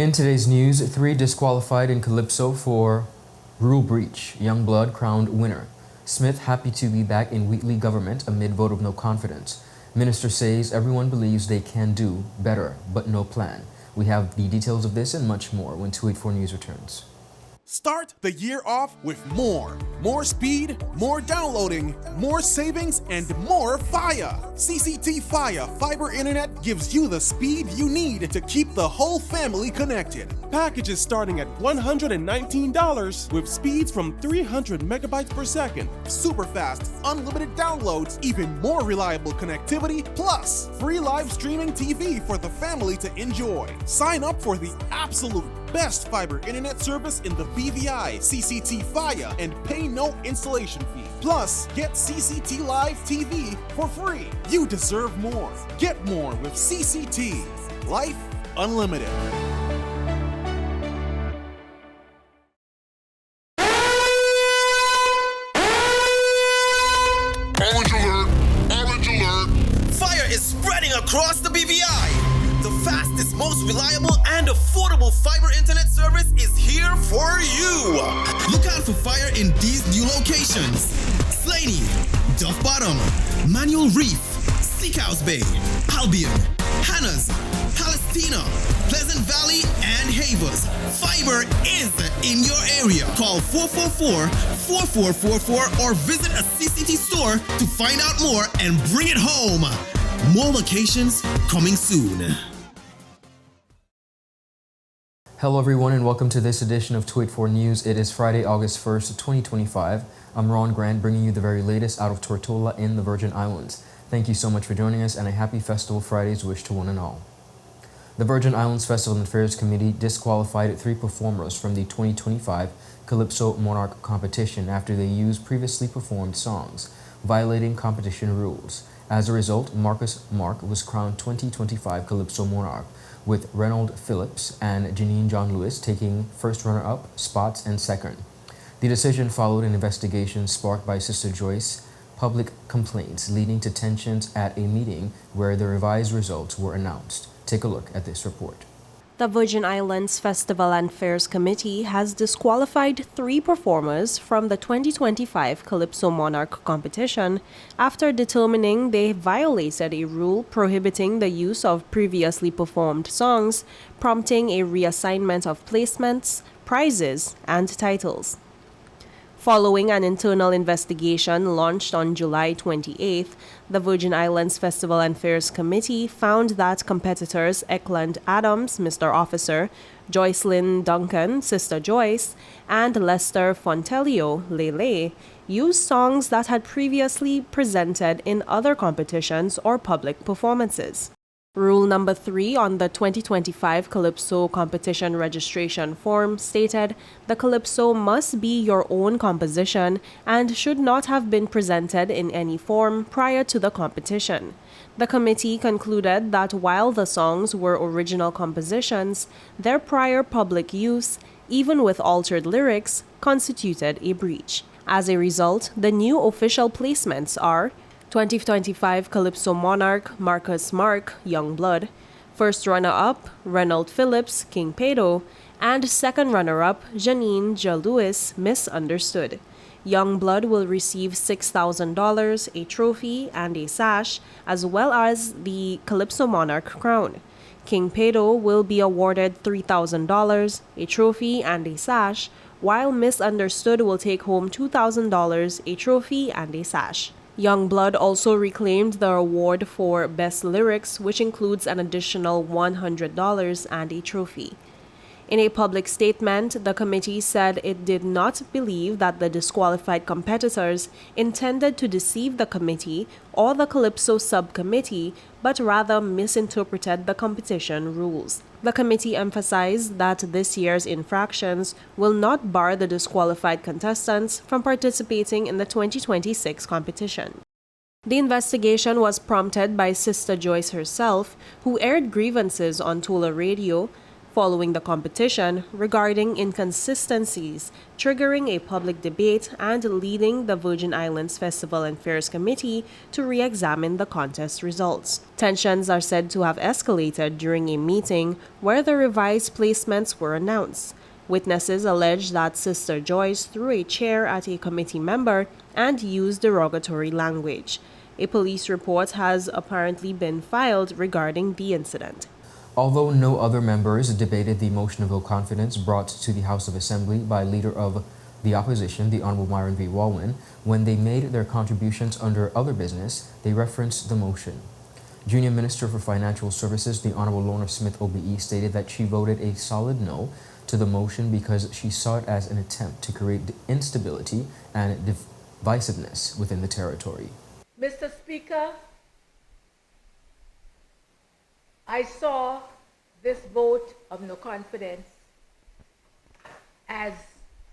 In today's news, 3 disqualified in Calypso for rule breach. Youngblood crowned winner. Smith happy to be back in Wheatley government amid vote of no confidence. Minister says everyone believes they can do better, but no plan. We have the details of this and much more when 284 News returns. Start the year off with more. More speed, more downloading, more savings, and more fire. CCT Fire Fiber Internet gives you the speed you need to keep the whole family connected. Packages starting at $119 with speeds from 300 megabytes per second, super fast, unlimited downloads, even more reliable connectivity, plus free live streaming TV for the family to enjoy. Sign up for the absolute best fiber internet service in the BVI, CCT Fire, and pay no installation fee. Plus, get CCT Live TV for free. You deserve more. Get more with CCT. Life Unlimited. Orange alert! Orange alert! Fire is spreading across the BVI. The fastest, most reliable, and affordable fiber internet service is here for you. Look out for fire in these new locations: Slaney, Duff Bottom, Manual Reef, Seacoast Bay, Albion, Hannah's, Palestina, Pleasant Valley, and Havers. Fiber is in your area. Call 444-4444 or visit a CCT store to find out more and bring it home. More locations coming soon. Hello everyone and welcome to this edition of 284 News. It is Friday, August 1st, 2025. I'm Ron Grant, bringing you the very latest out of Tortola in the Virgin Islands. Thank you so much for joining us and a happy Festival Friday's wish to one and all. The Virgin Islands Festival and Fairs Committee disqualified 3 performers from the 2025 Calypso Monarch competition after they used previously performed songs, violating competition rules. As a result, Marcus Mark was crowned 2025 Calypso Monarch, with Reynold Phillips and Janine John Lewis taking first runner-up spots and second. The decision followed an investigation sparked by Sister Joyce public complaints, leading to tensions at a meeting where the revised results were announced. Take a look at this report. The Virgin Islands Festival and Fairs Committee has disqualified 3 performers from the 2025 Calypso Monarch competition after determining they violated a rule prohibiting the use of previously performed songs, prompting a reassignment of placements, prizes, and titles. Following an internal investigation launched on July 28th, the Virgin Islands Festival and Fairs Committee found that competitors Eklund Adams, Mr. Officer, Joycelyn Duncan, Sister Joyce, and Lester Fontelio, Lele, used songs that had previously presented in other competitions or public performances. Rule number 3 on the 2025 Calypso competition registration form stated the Calypso must be your own composition and should not have been presented in any form prior to the competition. The committee concluded that while the songs were original compositions, their prior public use, even with altered lyrics, constituted a breach. As a result, the new official placements are 2025 Calypso Monarch, Marcus Mark, Youngblood, first runner-up, Reynold Phillips, King Pedo, and second runner-up, Janine J. Lewis, Misunderstood. Youngblood will receive $6,000, a trophy, and a sash, as well as the Calypso Monarch crown. King Pedo will be awarded $3,000, a trophy, and a sash, while Misunderstood will take home $2,000, a trophy, and a sash. Youngblood also reclaimed the award for Best Lyrics, which includes an additional $100 and a trophy. In a public statement, the committee said it did not believe that the disqualified competitors intended to deceive the committee or the Calypso subcommittee, but rather misinterpreted the competition rules. The committee emphasized that this year's infractions will not bar the disqualified contestants from participating in the 2026 competition. The investigation was prompted by Sister Joyce herself, who aired grievances on Tola Radio, following the competition regarding inconsistencies, triggering a public debate and leading the Virgin Islands Festival and Fairs Committee to re-examine the contest results. Tensions are said to have escalated during a meeting where the revised placements were announced. Witnesses allege that Sister Joyce threw a chair at a committee member and used derogatory language. A police report has apparently been filed regarding the incident. Although no other members debated the motion of no confidence brought to the House of Assembly by Leader of the Opposition, the Honorable Myron V. Walwyn, when they made their contributions under other business, they referenced the motion. Junior Minister for Financial Services, the Honorable Lorna Smith OBE, stated that she voted a solid no to the motion because she saw it as an attempt to create instability and divisiveness within the territory. Mr. Speaker, I saw this vote of no confidence as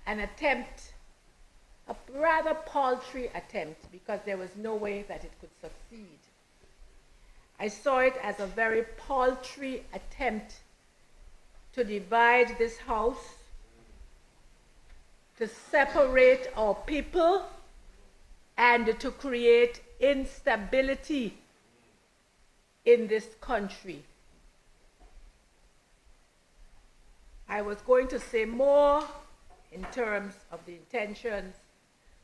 an attempt, a rather paltry attempt, because there was no way that it could succeed. I saw it as a very paltry attempt to divide this House, to separate our people, and to create instability in this country. I was going to say more in terms of the intentions,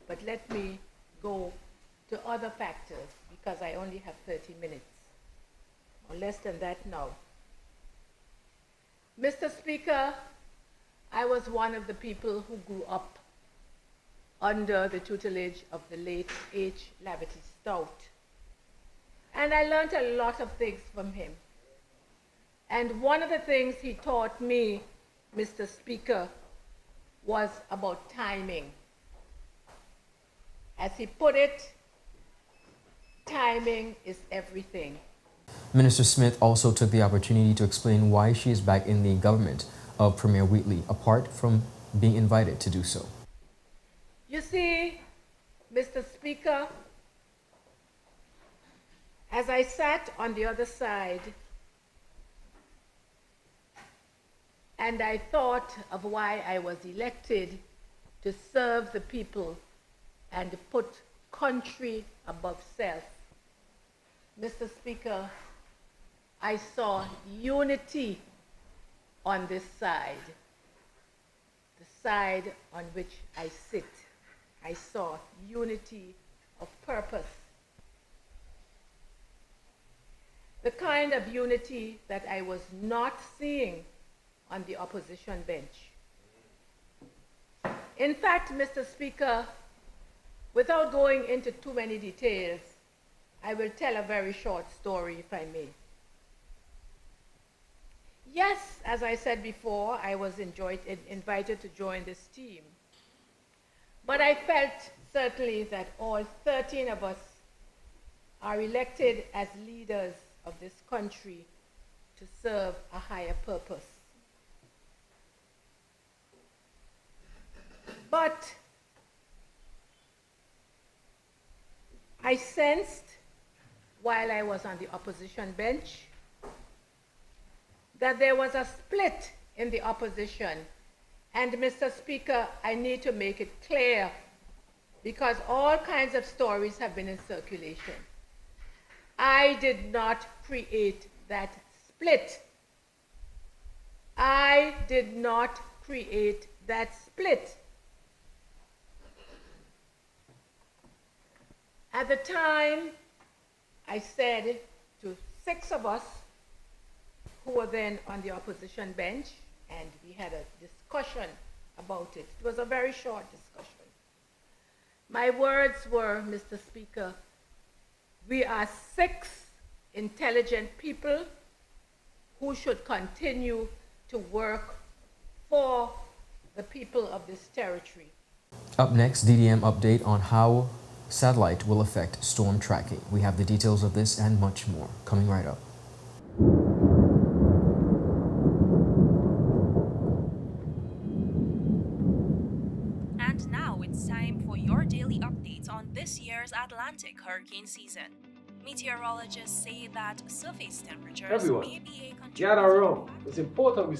but let me go to other factors because I only have 30 minutes, or less than that now. Mr. Speaker, I was one of the people who grew up under the tutelage of the late H. Lavity Stout. And I learned a lot of things from him. And one of the things he taught me, Mr. Speaker, was about timing. As he put it, timing is everything. Minister Smith also took the opportunity to explain why she is back in the government of Premier Wheatley, apart from being invited to do so. You see, Mr. Speaker, as I sat on the other side and I thought of why I was elected to serve the people and put country above self, Mr. Speaker, I saw unity on this side, the side on which I sit. I saw unity of purpose. The kind of unity that I was not seeing on the opposition bench. In fact, Mr. Speaker, without going into too many details, I will tell a very short story, if I may. Yes, as I said before, I was invited to join this team. But I felt certainly that all 13 of us are elected as leaders of this country to serve a higher purpose. But I sensed while I was on the opposition bench that there was a split in the opposition. And Mr. Speaker, I need to make it clear because all kinds of stories have been in circulation. I did not create that split. I did not create that split. At the time, I said to 6 of us who were then on the opposition bench, and we had a discussion about it. It was a very short discussion. My words were, Mr. Speaker, we are 6 intelligent people who should continue to work for the people of this territory. Up next, DDM update on how satellite will affect storm tracking. We have the details of this and much more coming right up. And now it's time for your daily updates on this year's Atlantic hurricane season. Meteorologists say that surface temperatures Everyone, may be a get our contributor own. It's important we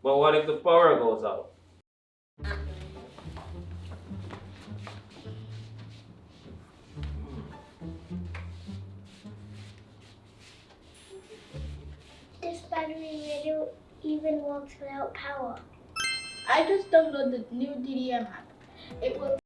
But what if the power goes out? This battery radio even works without power. I just downloaded the new DDM app. It will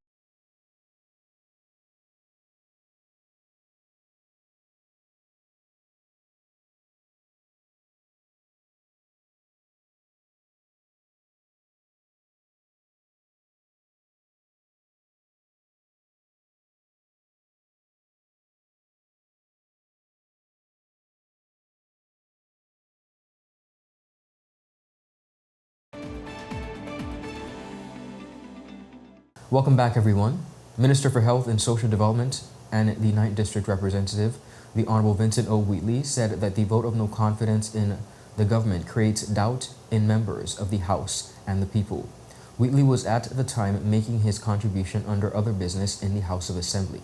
Welcome back, everyone. Minister for Health and Social Development and the 9th District Representative, the Honorable Vincent O. Wheatley, said that the vote of no confidence in the government creates doubt in members of the House and the people. Wheatley was at the time making his contribution under other business in the House of Assembly.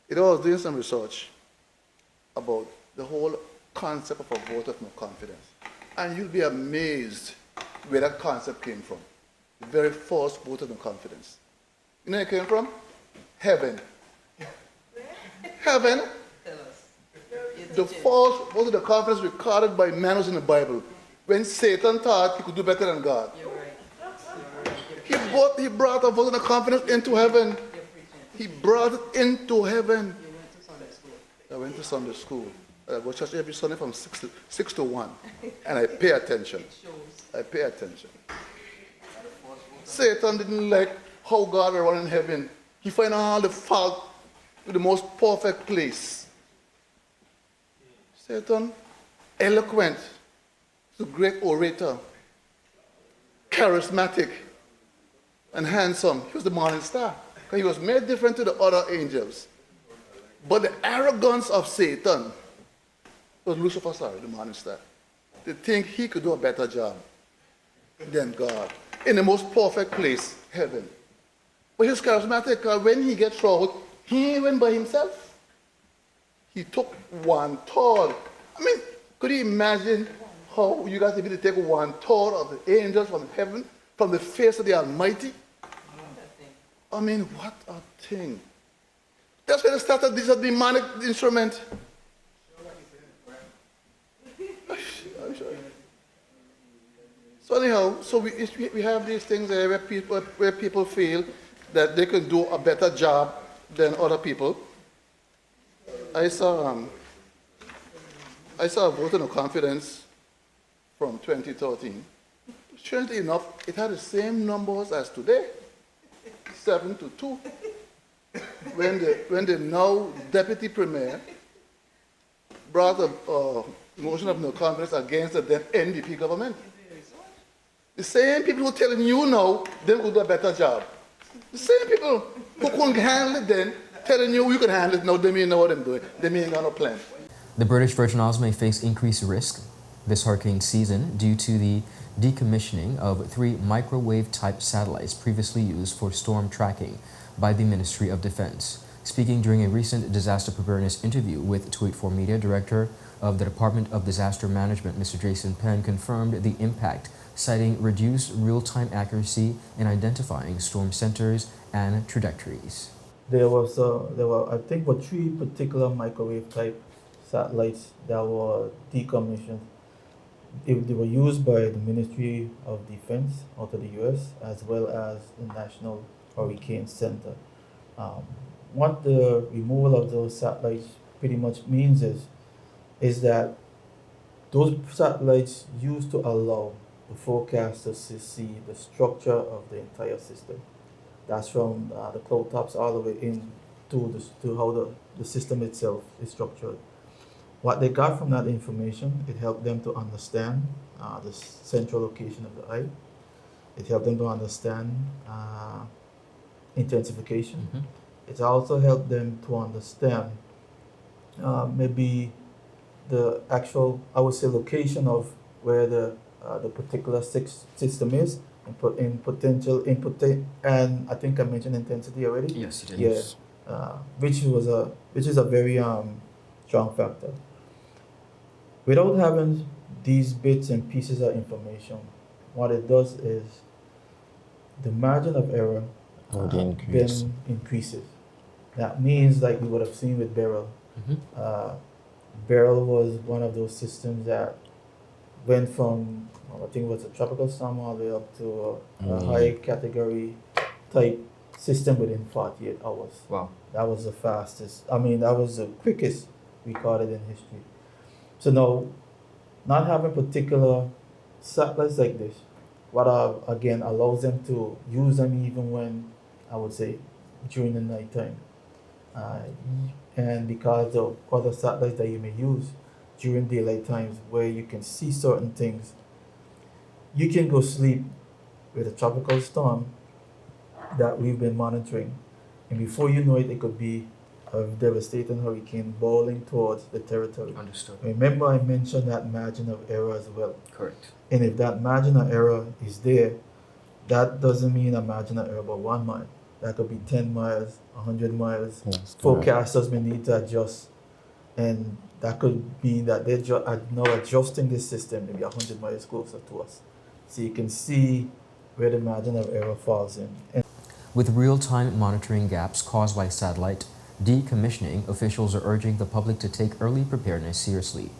I was doing some research about the whole concept of a vote of no confidence. And you'll be amazed where that concept came from. The very first vote of no confidence. You know where it came from? Heaven. Heaven. The first vote of the confidence recorded by man was in the Bible. When Satan thought he could do better than God. He brought a vote of the confidence into heaven. He brought it into heaven. I went to Sunday school. I go to church every Sunday from 6 to 1. And I pay attention. I pay attention. Satan didn't like how God was in heaven. He found all the fault with the most perfect place. Satan, eloquent, a great orator, charismatic, and handsome. He was the morning star. He was made different to the other angels. But the arrogance of Satan was Lucifer, the morning star. To think he could do a better job than God in the most perfect place, heaven. But he's charismatic because when he gets through, he went by himself. He took 1/3. I mean, could you imagine how you guys be able to take 1/3 of the angels from heaven, from the face of the Almighty? I mean, what a thing. That's when it started. This is a demonic instrument. I'm sure. So anyhow, so we have these things there where people feel that they can do a better job than other people. I saw a vote of no confidence from 2013. Strangely enough, it had the same numbers as today, 7-2. When the now deputy premier brought a motion of no confidence against the then NDP government. The same people who are telling you now they will do a better job. The same people who couldn't handle it then, telling you can handle it now, they may know what they're doing. They may ain't got no plan. The British Virgin Islands may face increased risk this hurricane season due to the decommissioning of 3 microwave-type satellites previously used for storm tracking by the Ministry of Defense. Speaking during a recent disaster preparedness interview with Tweet4 Media, Director of the Department of Disaster Management, Mr. Jason Penn, confirmed the impact, citing reduced real-time accuracy in identifying storm centers and trajectories. There were I think 3 particular microwave-type satellites that were decommissioned. They were used by the Ministry of Defense out of the U.S. as well as the National Hurricane Center. What the removal of those satellites pretty much means is that those satellites used to allow the forecasters to see the structure of the entire system. That's from the cloud tops all the way in to how the system itself is structured. What they got from that information, it helped them to understand the central location of the eye. It helped them to understand intensification. Mm-hmm. It also helped them to understand maybe the actual, I would say, location of where the particular system is in potential input, and I think I mentioned intensity already. Yes, you did. Yeah, which is a very strong factor. Without having these bits and pieces of information, what it does is the margin of error then increases. That means, like we would have seen with Beryl, Beryl was one of those systems that went from, I think it was a tropical storm all the way up to a high category type system within 48 hours. Wow. That was the fastest. I mean, that was the quickest recorded in history. So now, not having particular satellites like this, what again allows them to use them even when, I would say, during the nighttime. And because of other satellites that you may use during daylight times where you can see certain things, you can go sleep with a tropical storm that we've been monitoring. And before you know it, it could be a devastating hurricane bowling towards the territory. Understood. Remember, I mentioned that margin of error as well. Correct. And if that margin of error is there, that doesn't mean a margin of error about 1 mile. That could be 10 miles, 100 miles. Forecasters may need to adjust. And that could mean that they're now adjusting this system maybe 100 miles closer to us. So you can see where the margin of error falls in. With real-time monitoring gaps caused by satellite decommissioning, officials are urging the public to take early preparedness seriously.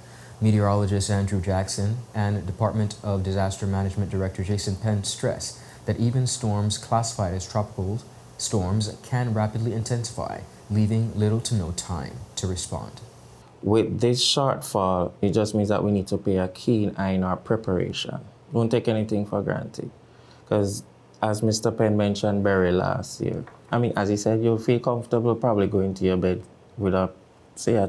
Meteorologist Andrew Jackson and Department of Disaster Management Director Jason Penn stress that even storms classified as tropical storms can rapidly intensify, leaving little to no time to respond. With this shortfall, it just means that we need to pay a keen eye in our preparation. Don't take anything for granted. Because as Mr. Penn mentioned Barry last year, I mean, as he said, you'll feel comfortable probably going to your bed with a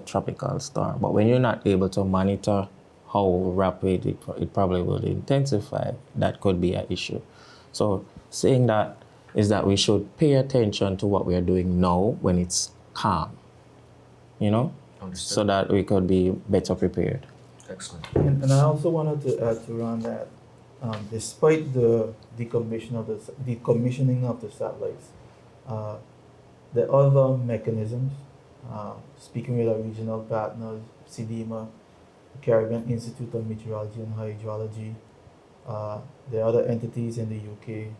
tropical storm. But when you're not able to monitor how rapid it probably will intensify, that could be an issue. So saying that is that we should pay attention to what we are doing now when it's calm, you know? Understood. So that we could be better prepared. Excellent. And I also wanted to add to Ron that despite the decommissioning of the satellites, the other mechanisms, speaking with our regional partners, CDMA, the Caribbean Institute of Meteorology and Hydrology, the other entities in the UK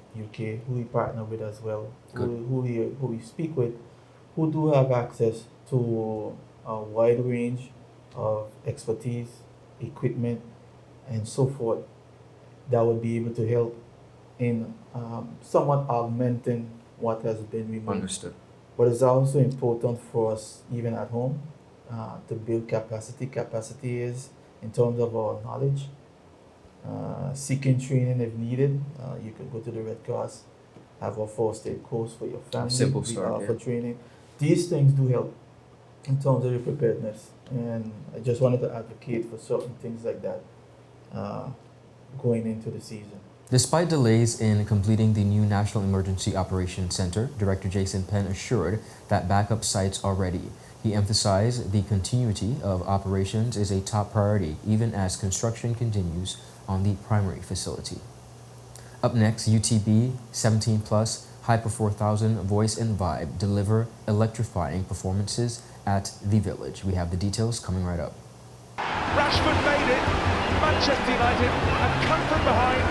who we partner with as well, who we speak with, who do have access to a wide range of expertise, equipment, and so forth, that would be able to help in somewhat augmenting what has been removed. Understood. But it's also important for us, even at home, to build capacity. Capacity is in terms of our knowledge, seeking training if needed. You could go to the Red Cross, have a first aid course for your family. Simple start, for training. These things do help in terms of your preparedness. And I just wanted to advocate for certain things like that going into the season. Despite delays in completing the new National Emergency Operations Center, Director Jason Penn assured that backup sites are ready. He emphasized the continuity of operations is a top priority, even as construction continues on the primary facility. Up next, UTB 17 Plus HYPA 4000 Voice and VYBE deliver electrifying performances at the Village. We have the details coming right up. Rashford made it. Manchester United have come from behind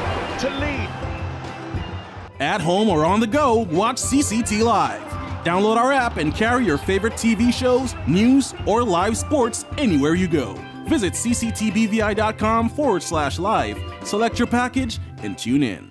to lead. At home or on the go, watch CCT Live. Download our app and carry your favorite TV shows, news, or live sports anywhere you go. Visit cctbvi.com/live, select your package, and tune in.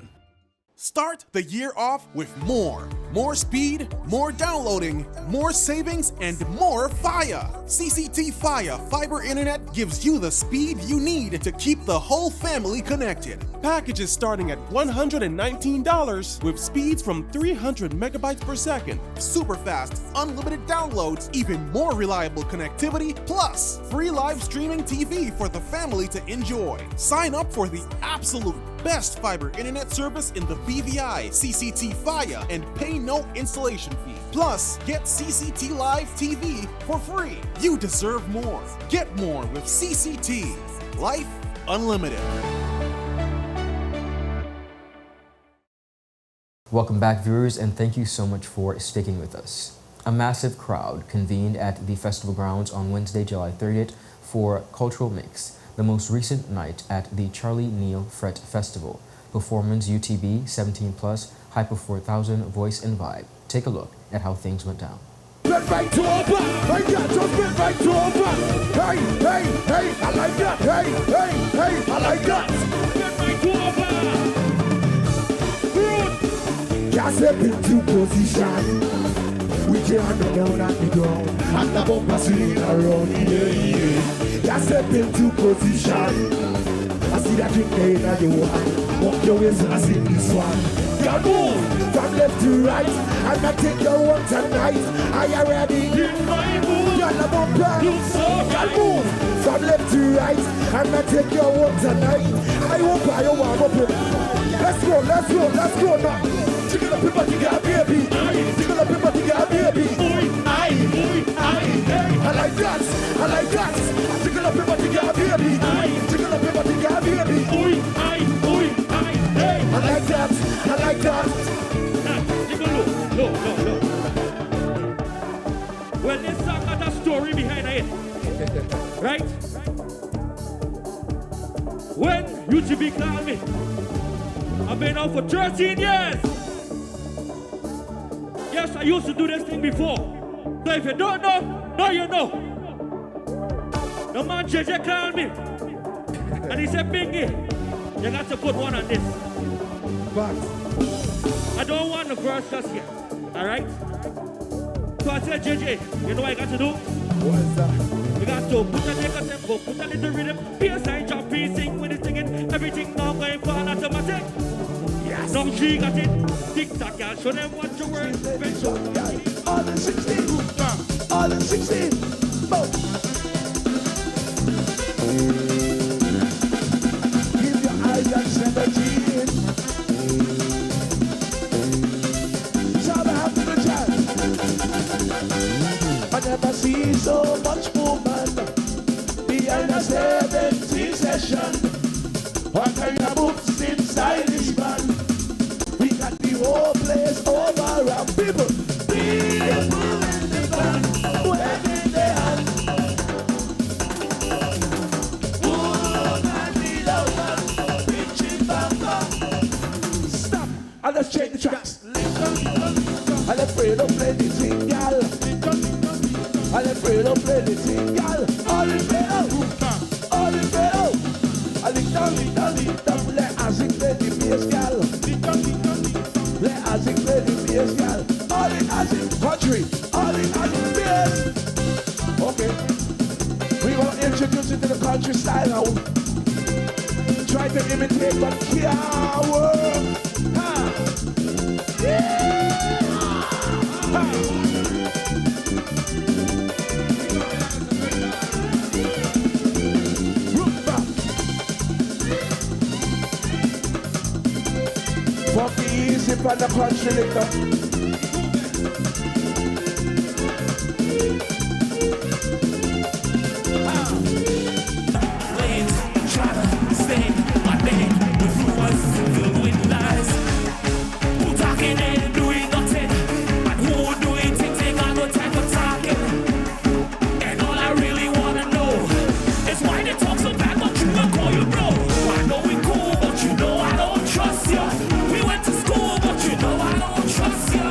Start the year off with more. More speed, more downloading, more savings, and more fire. CCT Fire Fiber Internet gives you the speed you need to keep the whole family connected. Packages starting at $119 with speeds from 300 megabytes per second, super fast, unlimited downloads, even more reliable connectivity, plus free live streaming TV for the family to enjoy. Sign up for the absolute best fiber internet service in the BVI, CCT Fire, and pay no installation fee. Plus, get CCT Live TV for free. You deserve more. Get more with CCT. Life Unlimited. Welcome back, viewers, and thank you so much for sticking with us. A massive crowd convened at the festival grounds on Wednesday, July 30th for Cultural Mix, the most recent night at the Charlie Neal Fret Festival. Performance UTB 17 plus, HYPA 4000, Voice and Vibe. Take a look at how things went down. Bend right to over, I got just bend right to over. Hey, hey, hey, I like that. Hey, hey, hey, I like that. Bend right to over. Just step into position. We can't go down at the ground. And the bumper swinging around. Yeah, yeah. Just step into position. I see that drink there in your hand. Walk your ways and I see this one. You move from left to right, and I take your one tonight. Are you ready? In my mood, you're the bumper. You move from left to right, and I take your one tonight. I won't buy your warm up. Let's go, let's go, let's go now. Jiggle up your body, girl, baby. Jiggle up your body, girl, baby. I like that, I like that. Jiggle up your body, girl, baby. Jiggle up your body, girl, baby. I like that, I like that. No. Well, this song has a story behind it, right? When UTB called me, I've been out for 13 years. Yes, I used to do this thing before. So if you don't know, now you know. The man JJ called me, and he said, Bingy, you got to put one on this. But I don't want the verse just yet, all right? So I said, JJ, you know what I got to do? What is that? You got to put a little tempo, put a little rhythm, bassline, jump, sing with the singing, everything now going for an automatic. Yes. Now she got it, tick-tock, I'll show them what you work. All the 16, all the 16, boom. Give your eyes at 17. I never see so much movement behind a 70 session. What kind of moves inside this man? We got the whole place over our people. People in the band, wave in their hand. Woman, need a man, pitching bamba. Stop, and let's change the tracks. I'm afraid of play the thing, y'all. I'm afraid of play the thing, y'all. All in play out, all in play out. I lick down, let us play the bass, y'all. Let us play the bass, y'all. All in as in country, all in as in bass. Okay, we gonna introduce you to the country style now. Try to imitate, but can't work. Ha! Yeah! Fuck easy for the country liquor. Trying to stay my name with rumors filled with lies. Who talking and doing nothing? And who doing things they got no time for talking? And all I really wanna know is why they talk so bad, but you will call you bro. I know we cool, but you know I don't trust you. We went to school, but you know I don't trust you.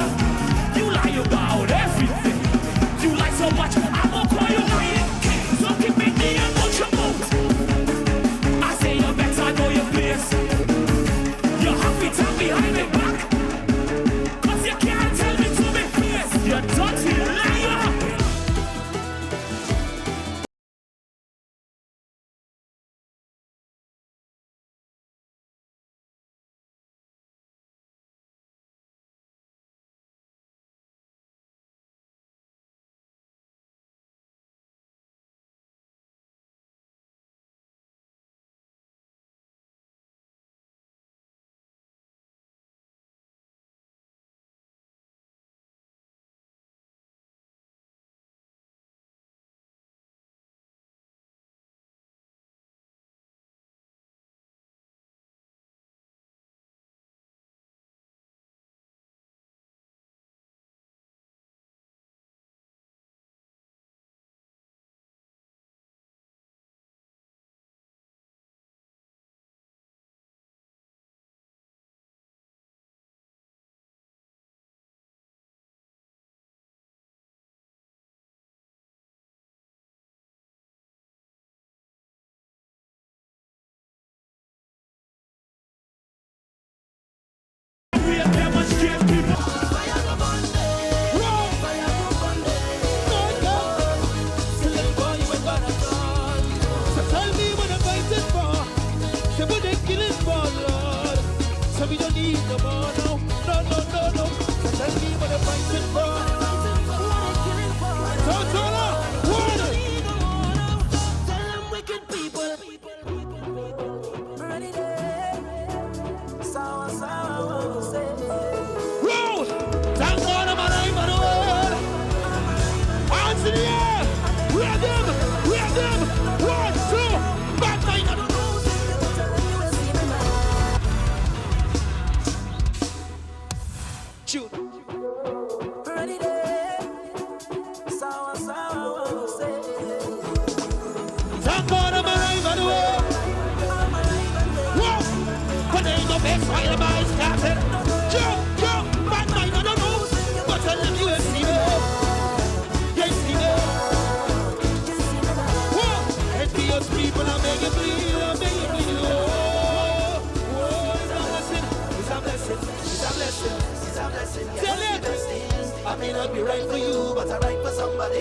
but I write for somebody.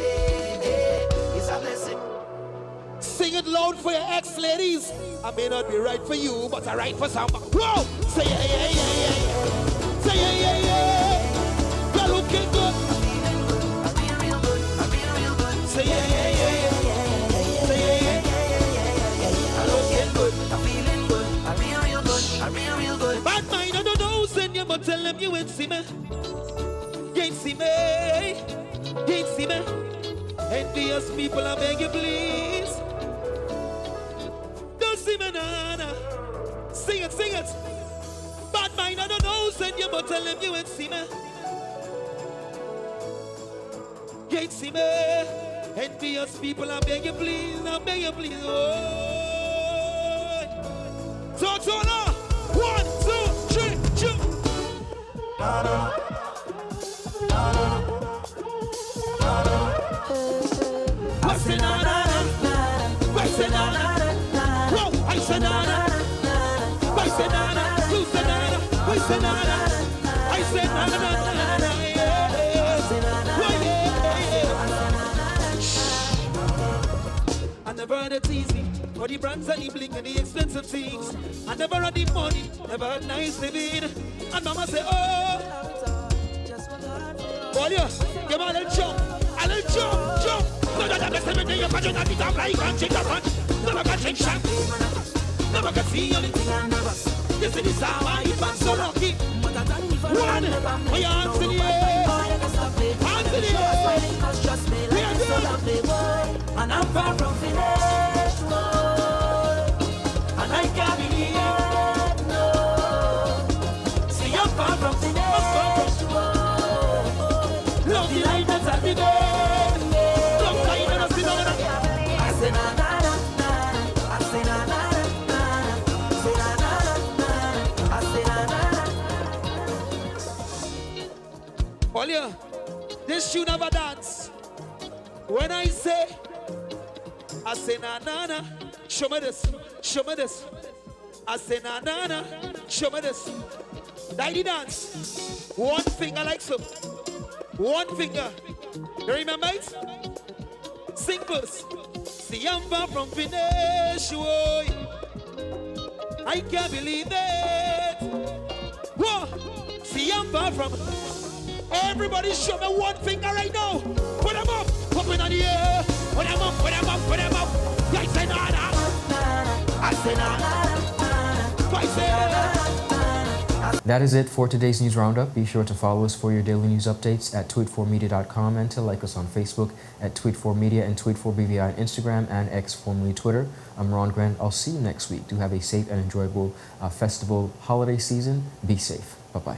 It's a blessing. Sing it loud for your ex-ladies. I may not be right for you, but I write for somebody. Whoa! Say yeah, yeah, yeah, yeah, yeah. Say yeah, yeah, yeah. You're looking good. I feel real good. I feel real good. Say yeah, yeah, yeah, yeah. Say yeah, yeah, yeah. I'm looking good. I'm feeling good. I feel real good. I feel real good. Bad mind, I don't know, send you, but tell them you ain't see me. You ain't see me. You ain't see me. Envious people, I beg you, please. Don't see me, nana. Sing it, sing it. Bad mind, I don't know, send you, but tell them you ain't see me. You ain't see me. Envious people, I beg you, please. I beg you, please. Oh. Talk now. 1, 2, 3, jump. I say na na na. I say na na. Whoa, I say na na. I say na na. You say na na. I say na na. I say na na na. I never had it easy, for the brands and the bling and the expensive things. I never had the money, never had nice living. And mama say, oh, boy, yeah, give me a little jump, jump. No, that's everything you can do, that is a fly, can't take a punch. Never can take shot, never can see anything I never. This is how I am so lucky. One, my hands in the air, hands in the air. We are good. And I'm far from finished, boy. And I can't believe it, no. See, I'm far from finished, boy. Love the light that's at the bed. Love kind of sit down. I say na na na na. I say na na na na. Say na na na na. I say na na na. Olia, this should never dance. When I say na na, show me this, show me this. I say na na, show me this. Daddy dance. One finger like so. One finger. You remember it? Sing first. See, I'm far from finish. Boy. I can't believe it. Whoa. See, I'm far from. Everybody show me one finger right now. Put them up. Up in the air. Put them up, put them up, put them up. I say na na. I say na na. I say na na. That is it for today's news roundup. Be sure to follow us for your daily news updates at tweet4media.com and to like us on Facebook at tweet4media and tweet4BVI on Instagram and X, formerly Twitter. I'm Ron Grant. I'll see you next week. Do have a safe and enjoyable festival holiday season. Be safe. Bye-bye.